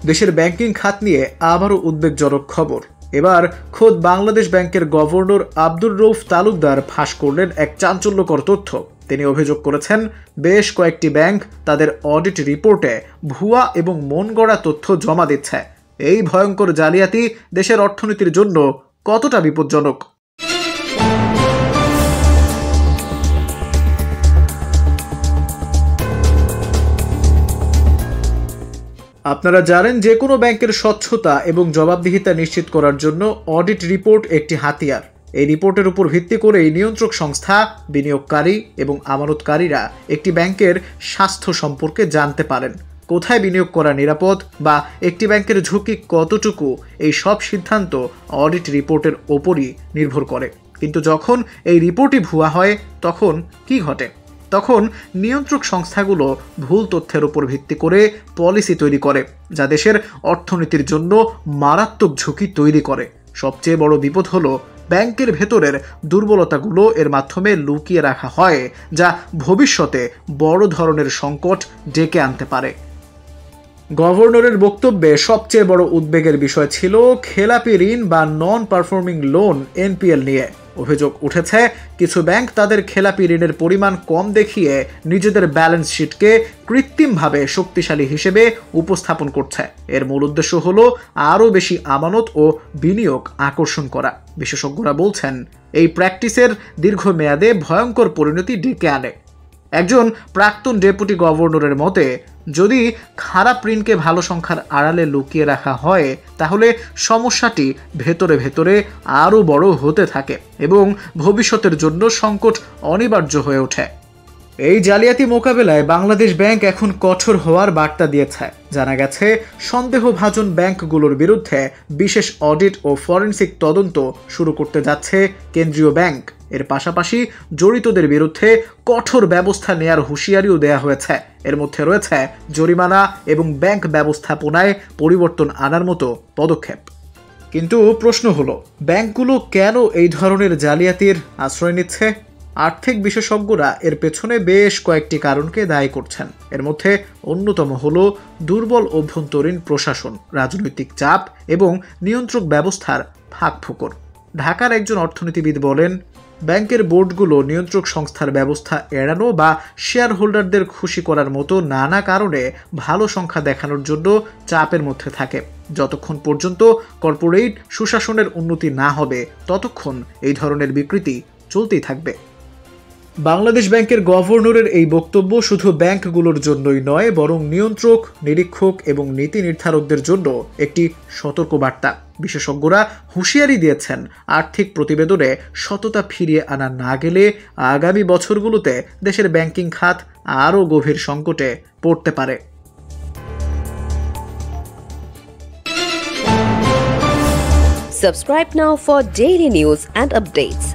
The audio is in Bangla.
দেশের ব্যাংকিং খাত নিয়ে আবারও উদ্বেগজনক খবর। এবার খোদ বাংলাদেশ ব্যাংকের গভর্নর আব্দুর রউফ তালুকদার ফাঁস করলেন এক চাঞ্চল্যকর তথ্য। তিনি অভিযোগ করেছেন, বেশ কয়েকটি ব্যাংক তাদের অডিট রিপোর্টে ভুয়া এবং মনগড়া তথ্য জমা দিচ্ছে। এই ভয়ঙ্কর জালিয়াতি দেশের অর্থনীতির জন্য কতটা বিপজ্জনক? আপনারা জানেন, যে কোনো ব্যাংকের স্বচ্ছতা এবং জবাবদিহিতা নিশ্চিত করার জন্য অডিট রিপোর্ট একটি হাতিয়ার। এই রিপোর্টের উপর ভিত্তি করেই নিয়ন্ত্রক সংস্থা, বিনিয়োগকারী এবং আমানতকারীরা একটি ব্যাংকের স্বাস্থ্য সম্পর্কে জানতে পারেন। কোথায় বিনিয়োগ করা নিরাপদ বা একটি ব্যাংকের ঝুঁকি কতটুকু, এই সব সিদ্ধান্ত অডিট রিপোর্টের ওপরই নির্ভর করে। কিন্তু যখন এই রিপোর্টই ভুয়া হয়, তখন কি ঘটে? তখন নিয়ন্ত্রক সংস্থাগুলো ভুল তথ্যের উপর ভিত্তি করে পলিসি তৈরি করে, যা দেশের অর্থনীতির জন্য মারাত্মক ঝুঁকি তৈরি করে। সবচেয়ে বড় বিপদ হলো ব্যাংকের ভেতরের দুর্বলতাগুলো এর মাধ্যমে লুকিয়ে রাখা হয়, যা ভবিষ্যতে বড় ধরনের সংকট ডেকে আনতে পারে। গভর্নরের বক্তব্যে সবচেয়ে বড় উদ্বেগের বিষয় ছিল খেলাপি ঋণ বা নন পারফর্মিং লোন এনপিএল নিয়ে। অভিযোগ উঠেছে, কিছু ব্যাংক তাদের খেলাপি ঋণের পরিমাণ কম দেখিয়ে নিজেদের ব্যালেন্স শিটকে কৃত্রিমভাবে শক্তিশালী হিসেবে উপস্থাপন করছে। এর মূল উদ্দেশ্য হলো আরও বেশি আমানত ও বিনিয়োগ আকর্ষণ করা। বিশেষজ্ঞরা বলছেন, এই প্র্যাকটিসের দীর্ঘমেয়াদে ভয়ঙ্কর পরিণতি ডেকে আনে। একজন প্রাক্তন ডেপুটি গভর্নরের মতে, যদি খারাপ ঋণকে ভালো সংখ্যার আড়ালে লুকিয়ে রাখা হয়, তাহলে সমস্যাটি ভেতরে ভেতরে আরও বড় হতে থাকে এবং ভবিষ্যতের জন্য সংকট অনিবার্য হয়ে ওঠে। এই জালিয়াতি মোকাবেলায় বাংলাদেশ ব্যাংক এখন কঠোর হওয়ার বার্তা দিয়েছে। জানা গেছে, সন্দেহভাজন ব্যাংকগুলোর বিরুদ্ধে বিশেষ অডিট ও ফরেনসিক তদন্ত শুরু করতে যাচ্ছে কেন্দ্রীয় ব্যাংক। এর পাশাপাশি জড়িতদের বিরুদ্ধে কঠোর ব্যবস্থা নেয়ার হুঁশিয়ারিও দেয়া হয়েছে। এর মধ্যে রয়েছে জরিমানা এবং ব্যাংক ব্যবস্থাপনায় পরিবর্তন আনার মতো পদক্ষেপ। কিন্তু প্রশ্ন হলো, ব্যাংকগুলো কেন এই ধরনের জালিয়াতির আশ্রয় নিচ্ছে? আর্থিক বিশেষজ্ঞরা এর পেছনে বেশ কয়েকটি কারণকে দায়ী করছেন। এর মধ্যে অন্যতম হলো দুর্বল অভ্যন্তরীণ প্রশাসন, রাজনৈতিক চাপ এবং নিয়ন্ত্রক ব্যবস্থার ফাঁকফোকর। ঢাকার একজন অর্থনীতিবিদ বলেন, ব্যাংকের বোর্ডগুলো নিয়ন্ত্রক সংস্থার ব্যবস্থা এড়ানো বা শেয়ার হোল্ডারদের খুশি করার মতো নানা কারণে ভালো সংখ্যা দেখানোর জন্য চাপের মধ্যে থাকে। যতক্ষণ পর্যন্ত কর্পোরেট সুশাসনের উন্নতি না হবে, ততক্ষণ এই ধরনের বিকৃতি চলতেই থাকবে। বাংলাদেশ ব্যাংকের গভর্নরের এই বক্তব্য শুধু ব্যাংকগুলোর জন্যই নয়, বরং নিয়ন্ত্রক, নিরীক্ষক এবং নীতি নির্ধারকদের জন্য একটি সতর্কবার্তা। বিশেষজ্ঞরা হুঁশিয়ারি দিয়েছেন, আর্থিক প্রতিবেদনে সততা ফিরিয়ে আনা না গেলে আগামী বছরগুলোতে দেশের ব্যাংকিং খাত আরও গভীর সংকটে পড়তে পারে। Subscribe now for daily news and updates.